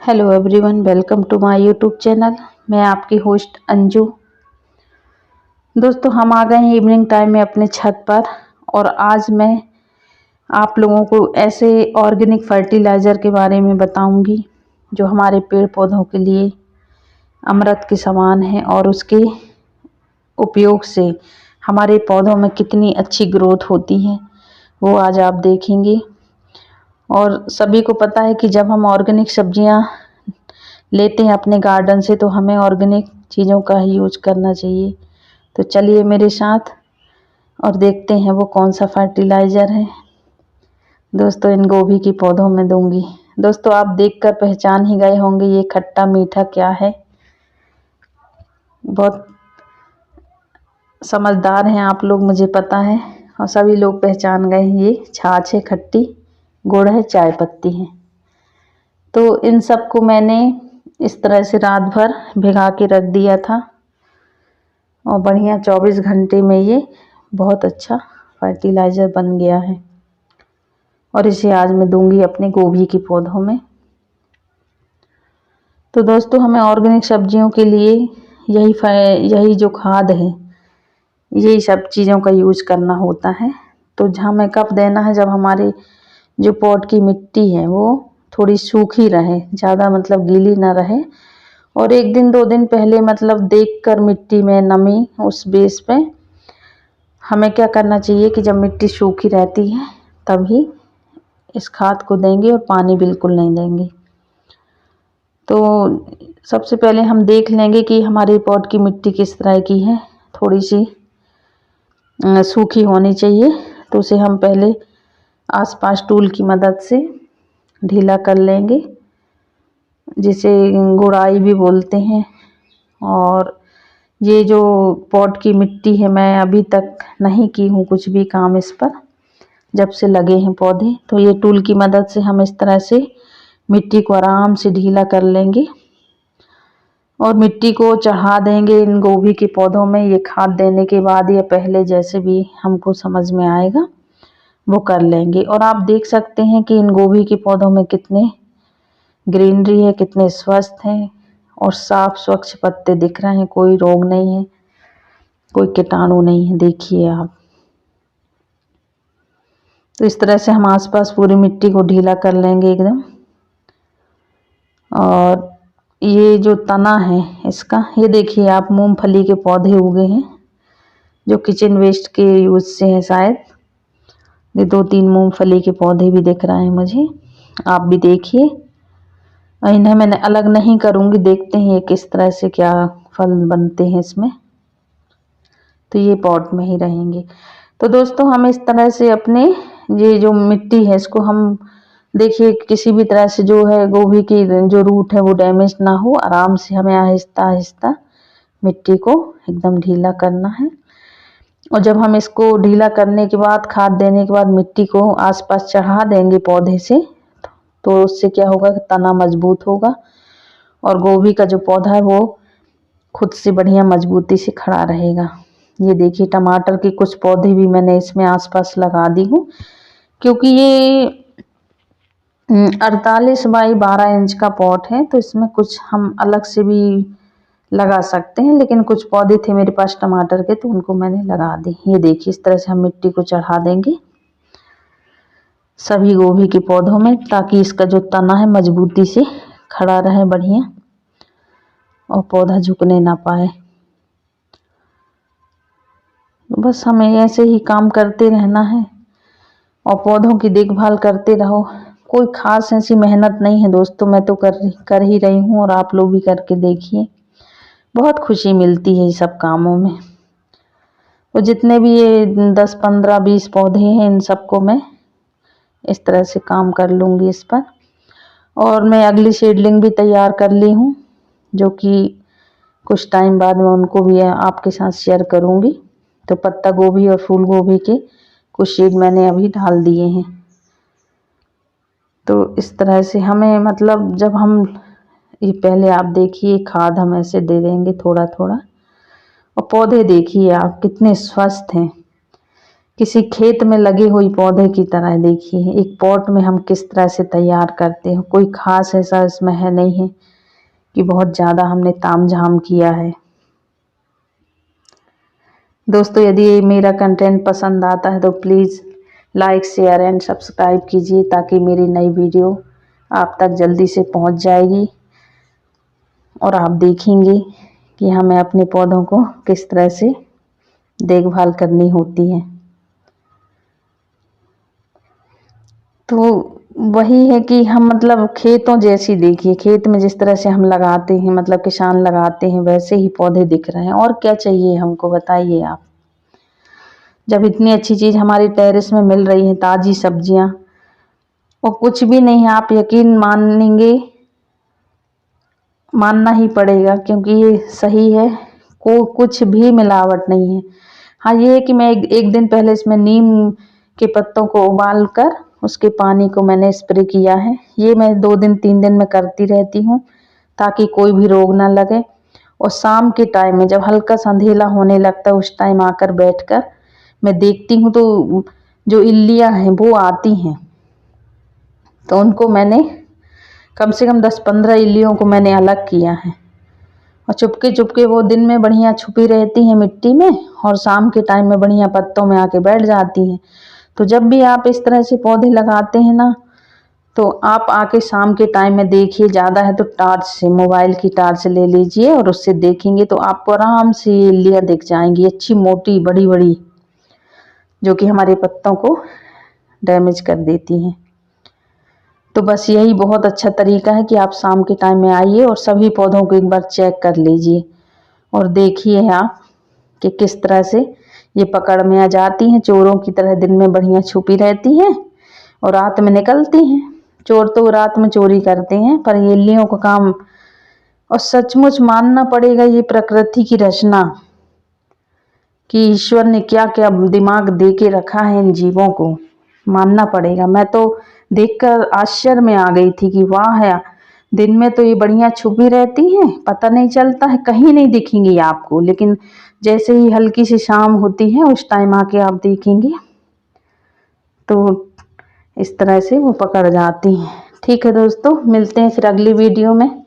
Hello everyone, welcome to my YouTube channel. मैं आपकी host Anju. दोस्तों, हम आ गए हैं इवनिंग टाइम में अपने छत पर और आज मैं आप लोगों को ऐसे ऑर्गेनिक फर्टिलाइज़र के बारे में बताऊंगी जो हमारे पेड़ पौधों के लिए अमृत के समान है और उसके उपयोग से हमारे पौधों में कितनी अच्छी ग्रोथ होती है वो आज आप देखेंगे। और सभी को पता है कि जब हम ऑर्गेनिक सब्जियां लेते हैं अपने गार्डन से तो हमें ऑर्गेनिक चीज़ों का ही यूज करना चाहिए। तो चलिए मेरे साथ और देखते हैं वो कौन सा फर्टिलाइज़र है। दोस्तों, इन गोभी के पौधों में दूंगी। दोस्तों, आप देखकर पहचान ही गए होंगे ये खट्टा मीठा क्या है। बहुत समझदार हैं आप लोग, मुझे पता है, और सभी लोग पहचान गए हैं। ये छाछ है, खट्टी गुड़ है, चाय पत्ती है। तो इन सब को मैंने इस तरह से रात भर भिगा के रख दिया था और बढ़िया 24 घंटे में ये बहुत अच्छा फर्टिलाइज़र बन गया है और इसे आज मैं दूंगी अपने गोभी के पौधों में। तो दोस्तों, हमें ऑर्गेनिक सब्जियों के लिए यही जो खाद है, यही सब चीज़ों का यूज करना होता है। तो हमें कब देना है? जब हमारे जो पॉट की मिट्टी है वो थोड़ी सूखी रहे, ज़्यादा मतलब गीली ना रहे। और 1 दिन 2 दिन पहले मतलब देखकर मिट्टी में नमी उस बेस पे हमें क्या करना चाहिए कि जब मिट्टी सूखी रहती है तभी इस खाद को देंगे और पानी बिल्कुल नहीं देंगे। तो सबसे पहले हम देख लेंगे कि हमारे पॉट की मिट्टी किस तरह की है। थोड़ी सी सूखी होनी चाहिए। तो उसे हम पहले आसपास टूल की मदद से ढीला कर लेंगे, जिसे गुड़ाई भी बोलते हैं। और ये जो पॉट की मिट्टी है, मैं अभी तक नहीं की हूँ कुछ भी काम इस पर, जब से लगे हैं पौधे। तो ये टूल की मदद से हम इस तरह से मिट्टी को आराम से ढीला कर लेंगे और मिट्टी को चढ़ा देंगे इन गोभी के पौधों में। ये खाद देने के बाद या पहले, जैसे भी हमको समझ में आएगा वो कर लेंगे। और आप देख सकते हैं कि इन गोभी के पौधों में कितने ग्रीनरी है, कितने स्वस्थ हैं और साफ स्वच्छ पत्ते दिख रहे हैं। कोई रोग नहीं है, कोई कीटाणु नहीं है, देखिए आप। तो इस तरह से हम आसपास पूरी मिट्टी को ढीला कर लेंगे एकदम। और ये जो तना है इसका, ये देखिए आप, मूंगफली के पौधे उगे हैं जो किचन वेस्ट के यूज से है शायद। ये 2-3 मूंगफली के पौधे भी दिख रहे हैं मुझे, आप भी देखिए। इन्हें मैंने अलग नहीं करूँगी, देखते हैं ये किस तरह से क्या फल बनते हैं इसमें। तो ये पॉट में ही रहेंगे। तो दोस्तों, हम इस तरह से अपने ये जो मिट्टी है इसको हम देखिए, किसी भी तरह से जो है गोभी की जो रूट है वो डैमेज ना हो। आराम से हमें आहिस्ता आहिस्ता मिट्टी को एकदम ढीला करना है। और जब हम इसको ढीला करने के बाद, खाद देने के बाद मिट्टी को आसपास चढ़ा देंगे पौधे से, तो उससे क्या होगा कि तना मजबूत होगा और गोभी का जो पौधा है वो खुद से बढ़िया मजबूती से खड़ा रहेगा। ये देखिए, टमाटर के कुछ पौधे भी मैंने इसमें आसपास लगा दी हूँ, क्योंकि ये 48 बाई 12 इंच का पॉट है। तो इसमें कुछ हम अलग से भी लगा सकते हैं, लेकिन कुछ पौधे थे मेरे पास टमाटर के, तो उनको मैंने लगा दी। ये देखिए, इस तरह से हम मिट्टी को चढ़ा देंगे सभी गोभी के पौधों में, ताकि इसका जो तना है मजबूती से खड़ा रहे बढ़िया और पौधा झुकने ना पाए। बस हमें ऐसे ही काम करते रहना है और पौधों की देखभाल करते रहो। कोई खास ऐसी मेहनत नहीं है दोस्तों, मैं तो कर ही रही हूँ और आप लोग भी करके देखिए। बहुत खुशी मिलती है ये सब कामों में। तो जितने भी ये 10 15 20 पौधे हैं, इन सबको मैं इस तरह से काम कर लूँगी इस पर। और मैं अगली सीडलिंग भी तैयार कर ली हूँ, जो कि कुछ टाइम बाद मैं उनको भी आपके साथ शेयर करूँगी। तो पत्ता गोभी और फूल गोभी के कुछ सीड मैंने अभी डाल दिए हैं। तो इस तरह से हमें मतलब, जब हम ये पहले आप देखिए खाद हम ऐसे दे देंगे थोड़ा थोड़ा, और पौधे देखिए आप कितने स्वस्थ हैं। किसी खेत में लगे हुई पौधे की तरह। देखिए एक पॉट में हम किस तरह से तैयार करते हैं, कोई खास ऐसा इसमें है नहीं है कि बहुत ज़्यादा हमने तामझाम किया है। दोस्तों यदि मेरा कंटेंट पसंद आता है तो please like share and subscribe कीजिए, ताकि मेरी नई वीडियो आप तक जल्दी से पहुंच जाएगी और आप देखेंगे कि हमें अपने पौधों को किस तरह से देखभाल करनी होती है। तो वही है कि हम मतलब खेतों जैसी, देखिए खेत में जिस तरह से हम लगाते हैं, मतलब किसान लगाते हैं, वैसे ही पौधे दिख रहे हैं। और क्या चाहिए हमको, बताइए आप। जब इतनी अच्छी चीज़ हमारी टेरेस में मिल रही है, ताज़ी सब्जियां, और कुछ भी नहीं है, आप यकीन मानेंगे, मानना ही पड़ेगा क्योंकि ये सही है, को कुछ भी मिलावट नहीं है। हाँ ये है कि मैं एक दिन पहले इसमें नीम के पत्तों को उबाल कर उसके पानी को मैंने स्प्रे किया है। ये मैं 2 दिन 3 दिन में करती रहती हूँ ताकि कोई भी रोग ना लगे। और शाम के टाइम में जब हल्का सा अंधेला होने लगता है, उस टाइम आकर बैठकर मैं देखती हूँ तो जो इल्लियाँ हैं वो आती हैं, तो उनको मैंने कम से कम 10-15 इल्लियों को मैंने अलग किया है। और चुपके चुपके वो दिन में बढ़िया छुपी रहती हैं मिट्टी में, और शाम के टाइम में बढ़िया पत्तों में आके बैठ जाती हैं। तो जब भी आप इस तरह से पौधे लगाते हैं ना, तो आप आके शाम के टाइम में देखिए। ज़्यादा है तो टार्च से, मोबाइल की टार्च ले लीजिए और उससे देखेंगे तो आपको आराम से ये इल्लियाँ दिख जाएंगी, अच्छी मोटी बड़ी बड़ी, जो कि हमारे पत्तों को डैमेज कर देती हैं। तो बस यही बहुत अच्छा तरीका है कि आप शाम के टाइम में आइए और सभी पौधों को एक बार चेक कर लीजिए और देखिए आप कि किस तरह से ये पकड़ में आ जाती हैं। चोरों की तरह दिन में बढ़िया छुपी रहती हैं और रात में निकलती हैं। चोर तो रात में चोरी करते हैं, पर ये इल्लियों का काम, और सचमुच मानना पड़ेगा ये प्रकृति की रचना कि ईश्वर ने क्या क्या दिमाग दे के रखा है इन जीवों को, मानना पड़ेगा। मैं तो देखकर आश्चर्य में आ गई थी कि वाह है, दिन में तो ये बढ़िया छुपी रहती हैं, पता नहीं चलता है, कहीं नहीं दिखेंगी आपको, लेकिन जैसे ही हल्की सी शाम होती है उस टाइम आके आप देखेंगे तो इस तरह से वो पकड़ जाती हैं। ठीक है दोस्तों, मिलते हैं फिर अगली वीडियो में।